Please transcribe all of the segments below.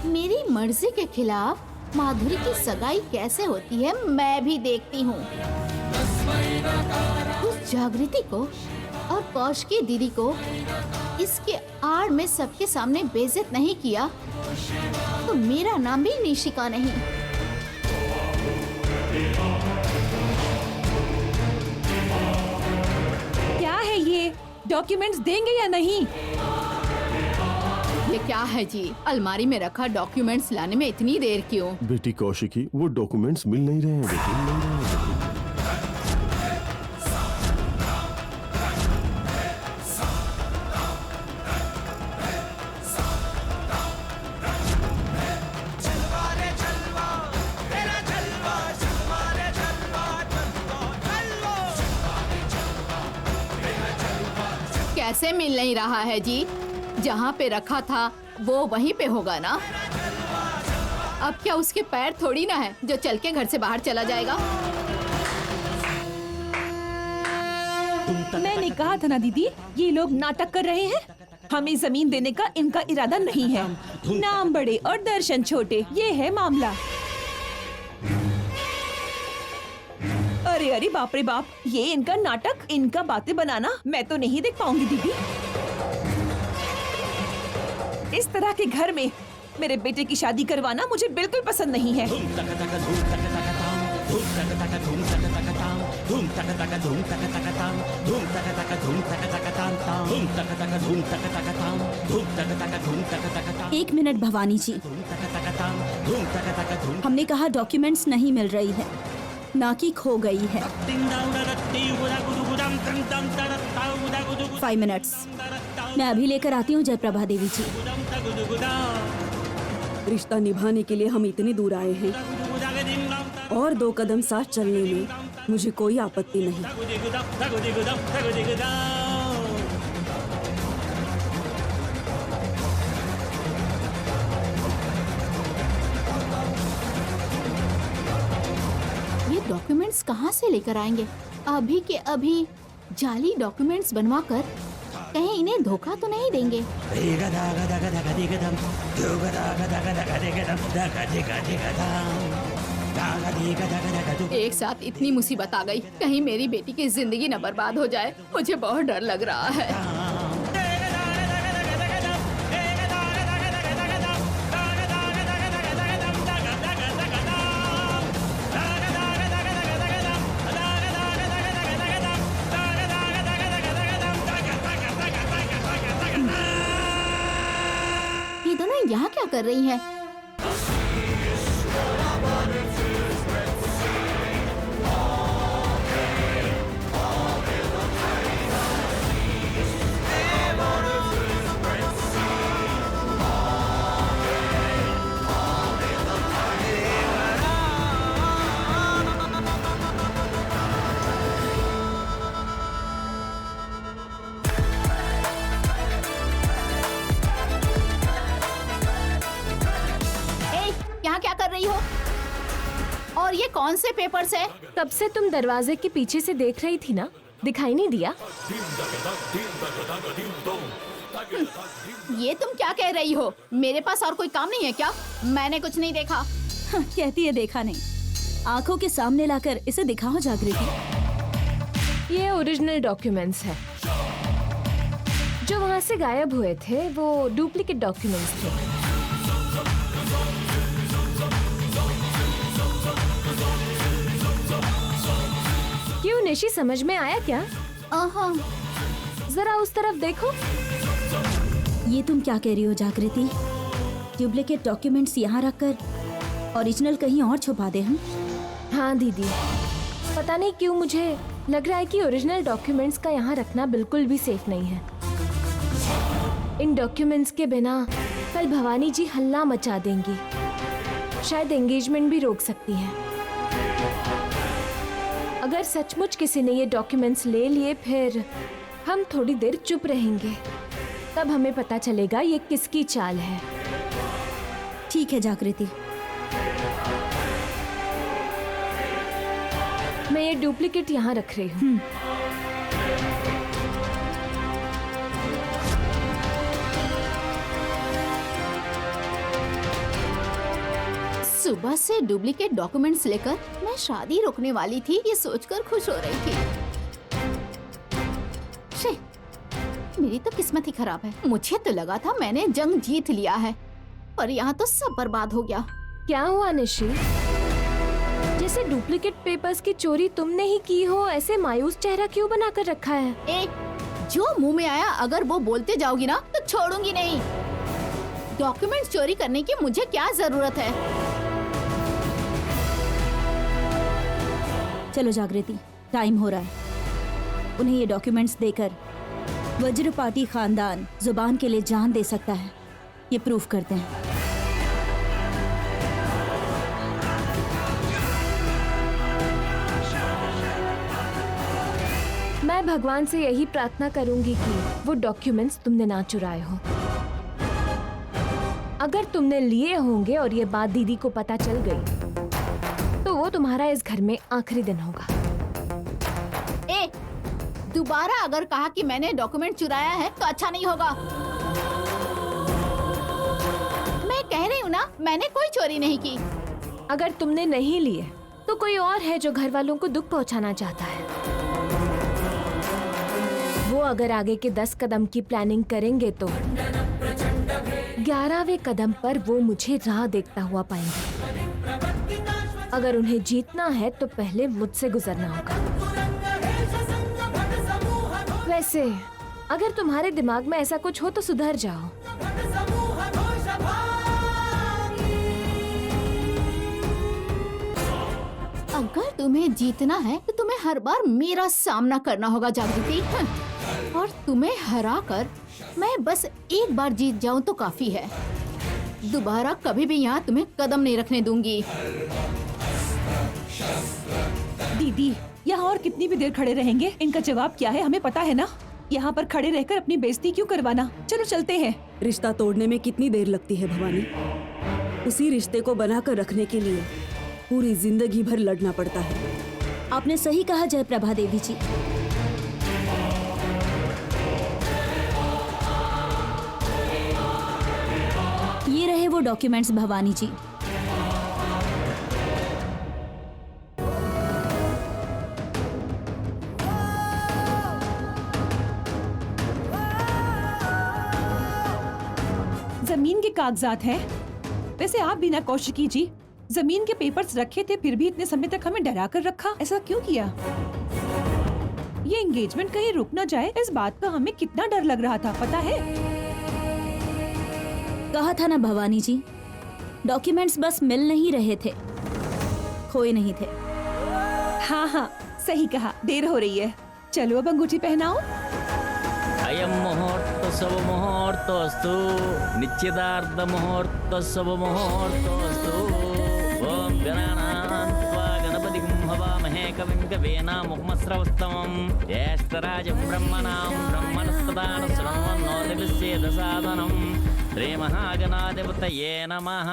मेरी मर्जी के खिलाफ माधुरी की सगाई कैसे होती है मैं भी देखती हूँ। उस जागृति को और कौशिकी दीदी को इसके आड़ में सबके सामने बेइज्जत नहीं किया तो मेरा नाम भी निशिका नहीं। क्या है ये? डॉक्यूमेंट्स देंगे या नहीं? ये क्या है जी? अलमारी में रखा डॉक्यूमेंट्स लाने में इतनी देर क्यों? बेटी कौशिकी, वो डॉक्यूमेंट्स मिल नहीं रहे हैं बेटी, मिल नहीं रहे हैं बेटी। कैसे मिल नहीं रहा है जी? जहाँ पे रखा था वो वहीं पे होगा ना। अब क्या उसके पैर थोड़ी ना है जो चल के घर से बाहर चला जाएगा। मैंने कहा था ना दीदी, ये लोग नाटक कर रहे हैं। हमें जमीन देने का इनका इरादा नहीं है। नाम बड़े और दर्शन छोटे, ये है मामला। अरे अरे बाप रे बाप, ये इनका नाटक, इनका बातें बनाना मैं तो नहीं देख पाऊंगी दीदी। इस तरह के घर में मेरे बेटे की शादी करवाना मुझे बिल्कुल पसंद नहीं है। एक मिनट भवानी जी, हमने कहा डॉक्यूमेंट्स नहीं मिल रही है, ना कि खो गई है। 5 मिनट्स, मैं अभी लेकर आती हूँ जयप्रभा देवी जी। रिश्ता निभाने के लिए हम इतने दूर आए हैं और 2 कदम साथ चलने में मुझे कोई आपत्ति नहीं। ये डॉक्यूमेंट्स कहाँ से लेकर आएंगे? अभी के अभी जाली डॉक्यूमेंट्स बनवाकर कहीं इन्हें धोखा तो नहीं देंगे। एक साथ इतनी मुसीबत आ गई, कहीं मेरी बेटी की जिंदगी न बर्बाद हो जाए। मुझे बहुत डर लग रहा है। ये दोनों यहाँ क्या कर रही हैं? यहाँ क्या कर रही हो? और ये कौन से पेपर्स है? तब से तुम दरवाजे के पीछे से देख रही थी ना, दिखाई नहीं दिया? ये तुम क्या कह रही हो? मेरे पास और कोई काम नहीं है क्या? मैंने कुछ नहीं देखा। कहती है देखा नहीं, आंखों के सामने लाकर इसे दिखाओ जागृति। ये ओरिजिनल डॉक्यूमेंट्स है। जो वहाँ से गायब हुए थे वो डुप्लीकेट डॉक्यूमेंट्स थे। क्यों निशी, समझ में आया क्या? हाँ। जरा उस तरफ देखो। ये तुम क्या कह रही हो जागृति? डुप्लीकेट डॉक्यूमेंट्स यहाँ रखकर ओरिजिनल कहीं और छुपा दे हम? हाँ दीदी, पता नहीं क्यों मुझे लग रहा है कि ओरिजिनल डॉक्यूमेंट्स का यहाँ रखना बिल्कुल भी सेफ नहीं है। इन डॉक्यूमेंट्स के बिना कल भवानी जी हल्ला मचा देंगी, शायद एंगेजमेंट भी रोक सकती हैं। अगर सचमुच किसी ने ये डॉक्यूमेंट्स ले लिए फिर हम थोड़ी देर चुप रहेंगे, तब हमें पता चलेगा ये किसकी चाल है। ठीक है जागृति, मैं ये डुप्लीकेट यहाँ रख रही हूँ। सुबह से डुप्लीकेट डॉक्यूमेंट्स लेकर मैं शादी रोकने वाली थी, ये सोचकर खुश हो रही थी। शी, मेरी तो किस्मत ही खराब है। मुझे तो लगा था मैंने जंग जीत लिया है, पर यहाँ तो सब बर्बाद हो गया। क्या हुआ निशी? जैसे डुप्लीकेट पेपर्स की चोरी तुमने ही की हो, ऐसे मायूस चेहरा क्यों बनाकर रखा है? जो मुंह में आया अगर वो बोलते जाओगी ना तो छोड़ूंगी नहीं। डॉक्यूमेंट्स चोरी करने की मुझे क्या जरूरत है? चलो जागृति, टाइम हो रहा है। उन्हें ये डॉक्यूमेंट्स देकर वज्रपाटी खानदान जुबान के लिए जान दे सकता है, ये प्रूफ करते हैं। मैं भगवान से यही प्रार्थना करूंगी कि वो डॉक्यूमेंट्स तुमने ना चुराए हो। अगर तुमने लिए होंगे और ये बात दीदी को पता चल गई तो वो तुम्हारा इस घर में आखिरी दिन होगा। दोबारा अगर कहा कि मैंने डॉक्यूमेंट चुराया है तो अच्छा नहीं होगा। मैं कह रही हूँ ना, मैंने कोई चोरी नहीं की। अगर तुमने नहीं लिए तो कोई और है जो घर वालों को दुख पहुंचाना चाहता है। वो अगर आगे के 10 कदम की प्लानिंग करेंगे तो 11वें कदम पर वो मुझे राह देखता हुआ पाएंगे। अगर उन्हें जीतना है तो पहले मुझसे गुजरना होगा। वैसे अगर तुम्हारे दिमाग में ऐसा कुछ हो तो सुधर जाओ। अगर तुम्हें जीतना है तो तुम्हें हर बार मेरा सामना करना होगा जागृति। और तुम्हें हराकर मैं बस एक बार जीत जाऊं तो काफी है। दोबारा कभी भी यहाँ तुम्हें कदम नहीं रखने दूंगी। दीदी, यहाँ और कितनी भी देर खड़े रहेंगे? इनका जवाब क्या है हमें पता है ना। यहाँ पर खड़े रहकर अपनी बेइज्जती क्यों करवाना? चलो चलते हैं। रिश्ता तोड़ने में कितनी देर लगती है भवानी? उसी रिश्ते को बनाकर रखने के लिए पूरी जिंदगी भर लड़ना पड़ता है। आपने सही कहा जयप्रभा देवी जी। ये रहे वो डॉक्यूमेंट्स भवानी जी। जमीन के कागजात हैं। वैसे आप बिना कौशिकी जी जमीन के पेपर्स रखे थे, फिर भी इतने समय तक हमें डरा कर रखा। ऐसा क्यों किया? ये एंगेजमेंट कहीं रुक ना जाए, इस बात का हमें कितना डर लग रहा था, पता है? कहा था ना भवानी जी, डॉक्यूमेंट्स बस मिल नहीं रहे थे, खोए नहीं थे। हाँ हाँ, सही कहा। देर हो रही है, चलो अब अंगूठी पहनाओ। अयं मुहूर्त शुभ मुहूर्तोऽस्तु, निश्चितार्थ मुहूर्त शुभ मुहूर्तोऽस्तु। ओम गणानां त्वा गणपतिं हवामहे कविं कवीनामुपमस्रवस्तमं। ज्येष्ठराजं ब्रह्मणां ब्रह्मणस्पदा शृण्वन्नोतिभिश्चेदसादनं। श्रीमहागणाधिपतये नमः।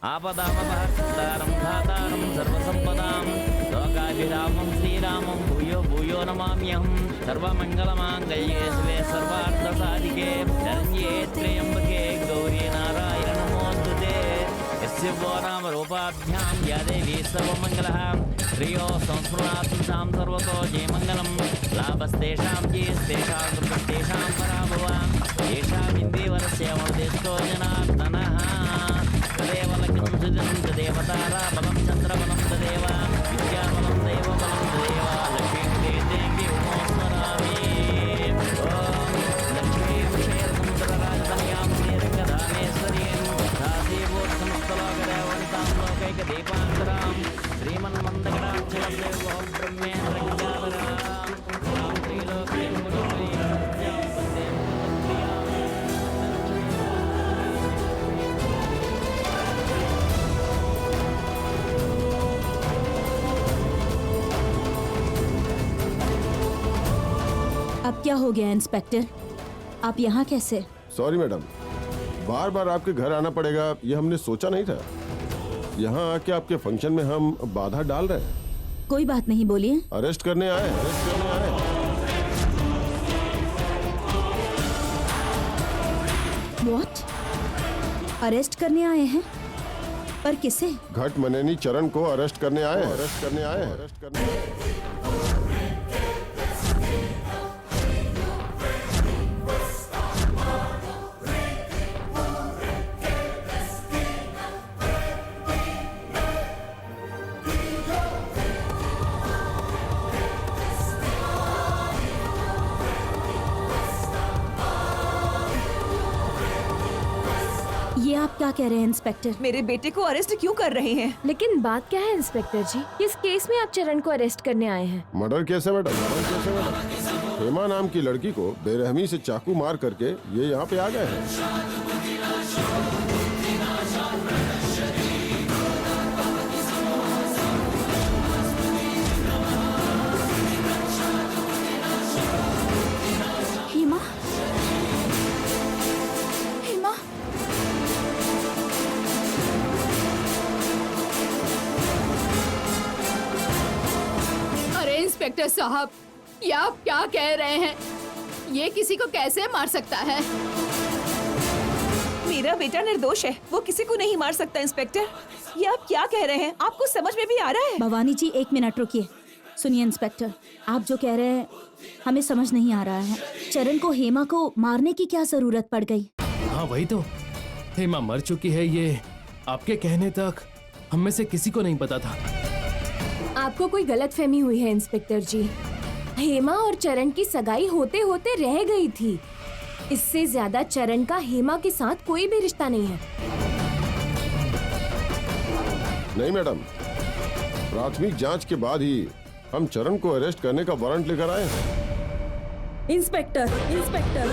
आपदामपहर्तारं धातारं सर्वसम्पदां लोकाभिरामं श्रीरामं भूयो भूयो नमाम्यहम्। सर्वमङ्गलमाङ्गल्ये शिवे सर्वार्थसाधिके शरण्ये त्र्यम्बके गौरी नारायण नमोऽस्तुते। यस्य वो नामरूपाभ्यां या देवी सर्वमङ्गलः। श्रियो संस्मृणातु सां सर्वतो जयमङ्गलं। लाभस्तेषां चेस्तेषां कृतस्तेषां पराभवा। येषामिन्दीवरस्य वरदेष्टो जनार्दनः। तदेव लग्नं सुदिनं तदेव ताराबलं चन्द्रबलं तदेव विद्याबलं दैवबलं तदेव लक्ष्मीं देवी उमोस्मरामि। ॐ लक्ष्मी विषयसमुद्रराजतनयां दीर्घधामेश्वरीं दासीभूतसमस्तलोकदेवन्तां लोकैकदीपान्तरां श्रीमन्मन्दकटाक्षलब्देवो ब्रह्मेन्द्रज्ञातरां तां त्रिलोकीं गुरुप्रीं अब क्या हो गया इंस्पेक्टर, आप यहाँ कैसे? सॉरी मैडम, बार बार आपके घर आना पड़ेगा ये हमने सोचा नहीं था। यहाँ आके आपके फंक्शन में हम बाधा डाल रहे हैं। कोई बात नहीं, बोलिए। अरेस्ट करने आए, अरेस्ट करने आए। व्हाट? अरेस्ट करने आए हैं? पर किसे? घट मनैनी चरण को अरेस्ट करने आए हैं। अरेस्ट करने आए हैं। अरेस्ट करने आए हैं। ये आप क्या कह रहे हैं इंस्पेक्टर? मेरे बेटे को अरेस्ट क्यों कर रहे हैं? लेकिन बात क्या है इंस्पेक्टर जी, किस केस में आप चरण को अरेस्ट करने आए हैं? मर्डर केस है मैडम। मर्डर केस है मैडम। हेमा नाम की लड़की को बेरहमी से चाकू मार करके ये यहाँ पे आ गए हैं। हेमा, हेमा, अरे इंस्पेक्टर साहब, ये आप क्या कह रहे हैं? ये किसी को कैसे मार सकता है? मेरा बेटा निर्दोष है, वो किसी को नहीं मार सकता इंस्पेक्टर। ये आप क्या कह रहे हैं? आपको समझ में भी आ रहा है? भवानी जी 1 मिनट रुकिए। सुनिए इंस्पेक्टर, आप जो कह रहे हैं हमें समझ नहीं आ रहा है। चरण को हेमा को मारने की क्या जरूरत पड़ गई? हाँ वही तो, हेमा मर चुकी है, ये आपके कहने तक हम में से किसी को नहीं पता था। आपको कोई गलतफहमी हुई है इंस्पेक्टर जी। हेमा और चरण की सगाई होते होते रह गई थी। इससे ज्यादा चरण का हेमा के साथ कोई भी रिश्ता नहीं है। नहीं मैडम, प्राथमिक जांच के बाद ही हम चरण को अरेस्ट करने का वारंट लेकर आए हैं। इंस्पेक्टर, इंस्पेक्टर,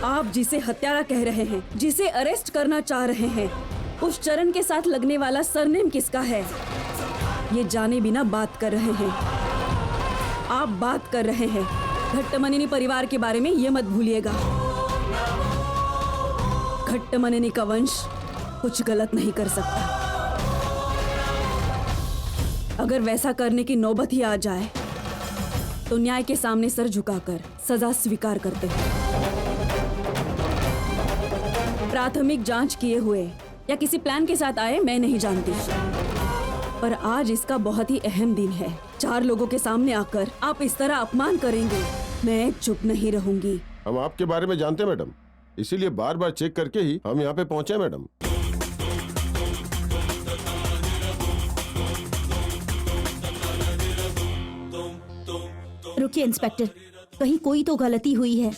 आप जिसे हत्यारा कह रहे हैं, जिसे अरेस्ट करना चाह रहे हैं, उस चरण के साथ लगने वाला सरनेम किसका है? ये जाने बिना बात कर रहे हैं। आप बात कर रहे हैं घट्टमनेनी परिवार के बारे में, ये मत भूलिएगा। घट्टमनेनी का वंश कुछ गलत नहीं कर सकता। अगर वैसा करने की नौबत ही आ जाए तो न्याय के सामने सर झुकाकर सजा स्वीकार करते हैं। प्राथमिक जांच किए हुए या किसी प्लान के साथ आए मैं नहीं जानती, पर आज इसका बहुत ही अहम दिन है। 4 लोगों के सामने आकर आप इस तरह अपमान करेंगे, मैं चुप नहीं रहूंगी। हम आपके बारे में जानते हैं मैडम, इसीलिए बार बार चेक करके ही हम यहाँ पे पहुँचे मैडम। रुकिए इंस्पेक्टर, कहीं कोई तो गलती हुई है।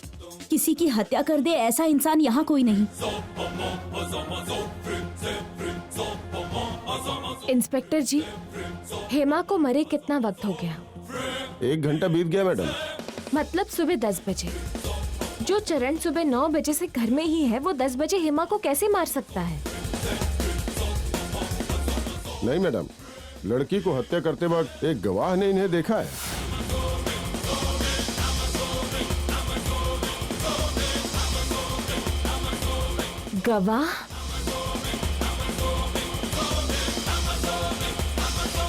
किसी की हत्या कर दे ऐसा इंसान यहाँ कोई नहीं। इंस्पेक्टर जी, हेमा को मरे कितना वक्त हो गया? 1 घंटा बीत गया मैडम। मतलब सुबह 10 बजे। जो चरण सुबह 9 बजे से घर में ही है, वो 10 बजे हेमा को कैसे मार सकता है? नहीं मैडम, लड़की को हत्या करते वक्त एक गवाह ने इन्हें देखा है। गवाह?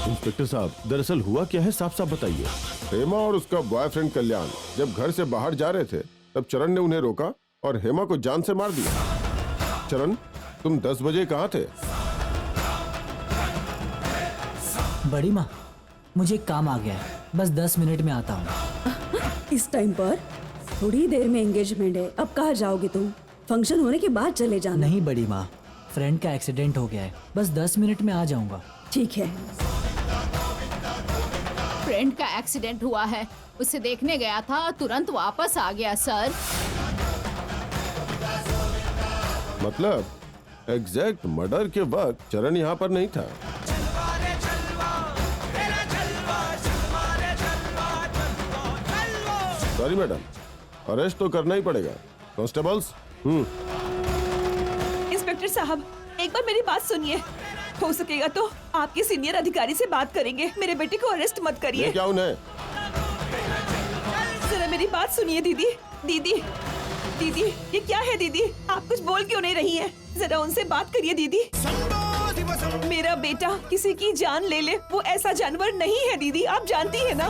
इंस्पेक्टर साहब, दरअसल हुआ क्या है, साफ साफ बताइए। हेमा और उसका बॉयफ्रेंड कल्याण जब घर से बाहर जा रहे थे, तब चरण ने उन्हें रोका और हेमा को जान से मार दिया। चरण, तुम 10 बजे कहाँ थे? बड़ी माँ, मुझे एक काम आ गया है, बस 10 मिनट में आता हूँ। इस टाइम पर? थोड़ी देर में एंगेजमेंट है, अब कहाँ जाओगे तुम? फंक्शन होने के बाद चले जाना। नहीं बड़ी माँ, फ्रेंड का एक्सीडेंट हो गया है, बस 10 मिनट में आ जाऊंगा। ठीक है। फ्रेंड का एक्सीडेंट हुआ है, उसे देखने गया था और तुरंत वापस आ गया सर। मतलब एग्जैक्ट मर्डर के वक्त चरण यहाँ पर नहीं था। सॉरी मैडम, अरेस्ट तो करना ही पड़ेगा। कांस्टेबल्स। इंस्पेक्टर साहब, एक बार मेरी बात सुनिए। हो सकेगा तो आपके सीनियर अधिकारी से बात करेंगे। मेरे बेटे को अरेस्ट मत करिए। क्या उन्हें? जरा मेरी बात सुनिए दीदी। दीदी, दीदी, ये क्या है दीदी? आप कुछ बोल क्यों नहीं रही हैं? जरा उनसे बात करिए दीदी। मेरा बेटा किसी की जान ले ले, वो ऐसा जानवर नहीं है दीदी, आप जानती है ना।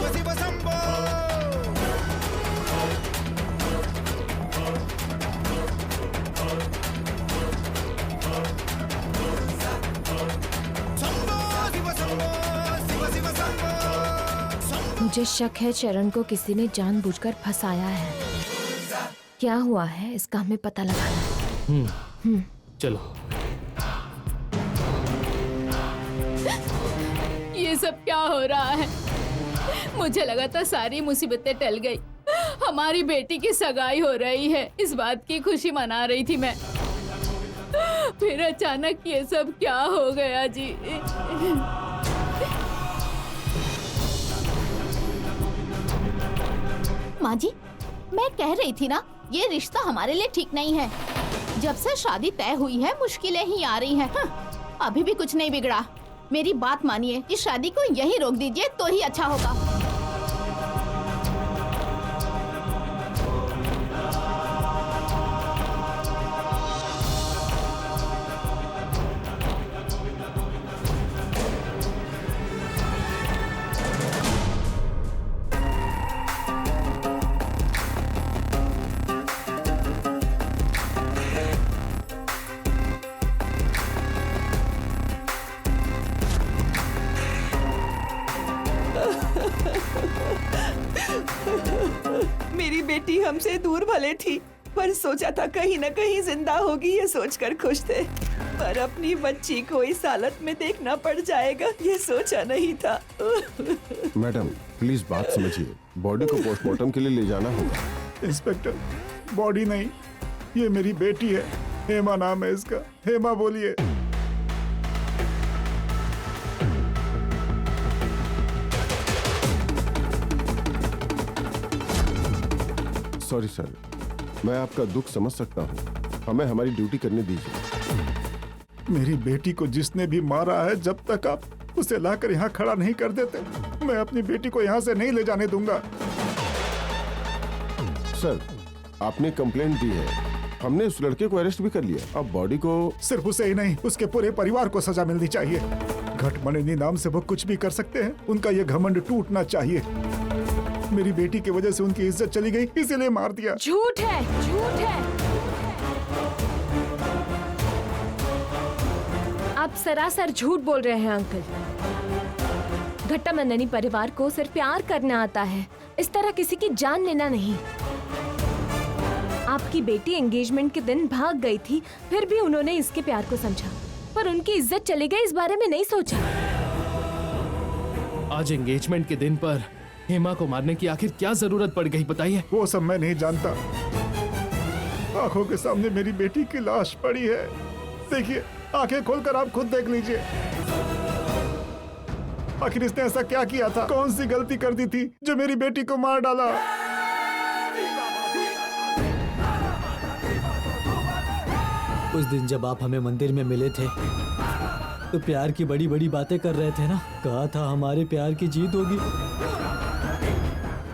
मुझे शक है चरण को किसी ने जानबूझकर फंसाया है। क्या हुआ है इसका हमें पता लगाना है। चलो। ये सब क्या हो रहा है? मुझे लगा था सारी मुसीबतें टल गई, हमारी बेटी की सगाई हो रही है, इस बात की खुशी मना रही थी मैं। फिर अचानक ये सब क्या हो गया जी? माँ जी, मैं कह रही थी ना, ये रिश्ता हमारे लिए ठीक नहीं है। जब से शादी तय हुई है मुश्किलें ही आ रही हैं। अभी भी कुछ नहीं बिगड़ा। मेरी बात मानिए, इस शादी को यहीं रोक दीजिए तो ही अच्छा होगा। मेरी बेटी हमसे दूर भले थी, पर सोचा था कहीं न कहीं जिंदा होगी, ये सोचकर खुश थे। पर अपनी बच्ची को इस हालत में देखना पड़ जाएगा, ये सोचा नहीं था। मैडम प्लीज बात समझिए, बॉडी को पोस्टमार्टम के लिए ले जाना होगा। इंस्पेक्टर, बॉडी नहीं, ये मेरी बेटी है, हेमा नाम है इसका। हेमा बोलिए। सॉरी सर, मैं आपका दुख समझ सकता हूँ, हमें हमारी ड्यूटी करने दीजिए। मेरी बेटी को जिसने भी मारा है, जब तक आप उसे लाकर यहाँ खड़ा नहीं कर देते, मैं अपनी बेटी को यहाँ से नहीं ले जाने दूंगा। सर, आपने कंप्लेंट दी है, हमने उस लड़के को अरेस्ट भी कर लिया। अब बॉडी को सिर्फ उसे ही नहीं, उसके पूरे परिवार को सजा मिलनी चाहिए। घटमनेनी नाम से वो कुछ भी कर सकते हैं, उनका ये घमंड टूटना चाहिए। मेरी बेटी की वजह से उनकी इज्जत चली गई, इसीलिए मार दिया। झूठ है, झूठ है। आप सरासर झूठ बोल रहे हैं अंकल। घट्टमंदनी परिवार को सिर्फ प्यार करना आता है, इस तरह किसी की जान लेना नहीं। आपकी बेटी एंगेजमेंट के दिन भाग गई थी, फिर भी उन्होंने इसके प्यार को समझा, पर उनकी इज्जत चली गई, इस बारे में नहीं सोचा। आज एंगेजमेंट के दिन पर हेमा को मारने की आखिर क्या जरूरत पड़ गई, बताइए। वो सब मैं नहीं जानता। आंखों के सामने मेरी बेटी की लाश पड़ी है, देखिए, आंखें खोलकर आप खुद देख लीजिए। आखिर इसने ऐसा क्या किया था, कौन सी गलती कर दी थी जो मेरी बेटी को मार डाला? उस दिन जब आप हमें मंदिर में मिले थे तो प्यार की बड़ी बड़ी बातें कर रहे थे ना, कहा था हमारे प्यार की जीत होगी।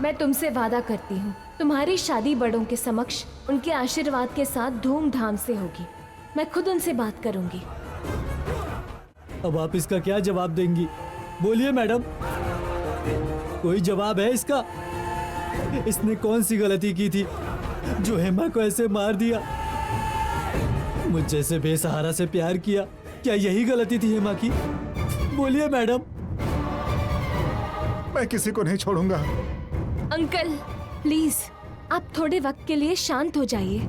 मैं तुमसे वादा करती हूँ, तुम्हारी शादी बड़ों के समक्ष उनके आशीर्वाद के साथ धूमधाम से होगी। मैं खुद उनसे बात करूंगी। अब आप इसका क्या जवाब देंगी? बोलिए मैडम, कोई जवाब है इसका? इसने कौन सी गलती की थी जो हेमा को ऐसे मार दिया? मुझ जैसे बेसहारा से प्यार किया, क्या यही गलती थी हेमा की? बोलिए मैडम। मैं किसी को नहीं छोड़ूंगा। अंकल प्लीज, आप थोड़े वक्त के लिए शांत हो जाइए।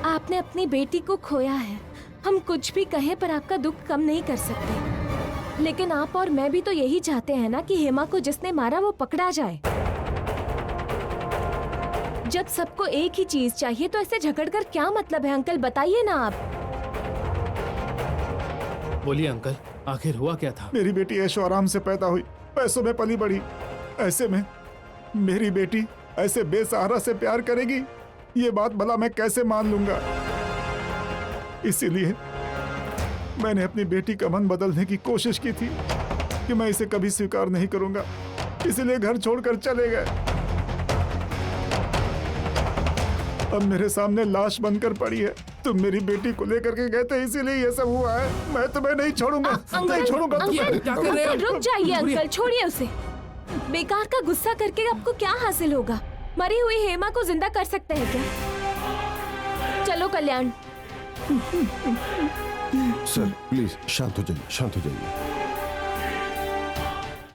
आपने अपनी बेटी को खोया है, हम कुछ भी कहें पर आपका दुख कम नहीं कर सकते। लेकिन आप और मैं भी तो यही चाहते हैं ना कि हेमा को जिसने मारा वो पकड़ा जाए। जब सबको एक ही चीज चाहिए तो ऐसे झगड़कर क्या मतलब है अंकल, बताइए ना आप। बोलिए अंकल, आखिर हुआ क्या था? मेरी बेटी ऐशो आराम से पैदा हुई, पैसों में पली बढ़ी। ऐसे में मेरी बेटी ऐसे बेसहारा से प्यार करेगी, ये बात भला मैं कैसे मान लूंगा? इसीलिए मैंने अपनी बेटी का मन बदलने की कोशिश की थी कि मैं इसे कभी स्वीकार नहीं करूंगा, इसीलिए घर छोड़कर चले गए। अब मेरे सामने लाश बनकर पड़ी है। तुम मेरी बेटी को लेकर के गए थे, इसीलिए ये सब हुआ है। मैं तुम्हें नहीं छोड़ूंगा, नहीं छोड़ूंगा तुम्हें। क्या कर रहे हो? रुक जाइए अंकल, छोड़िए उसे। बेकार का गुस्सा करके आपको क्या हासिल होगा? मरी हुई हेमा को जिंदा कर सकते हैं क्या? चलो कल्याण। सर प्लीज शांत हो जाइए, शांत हो जाइए।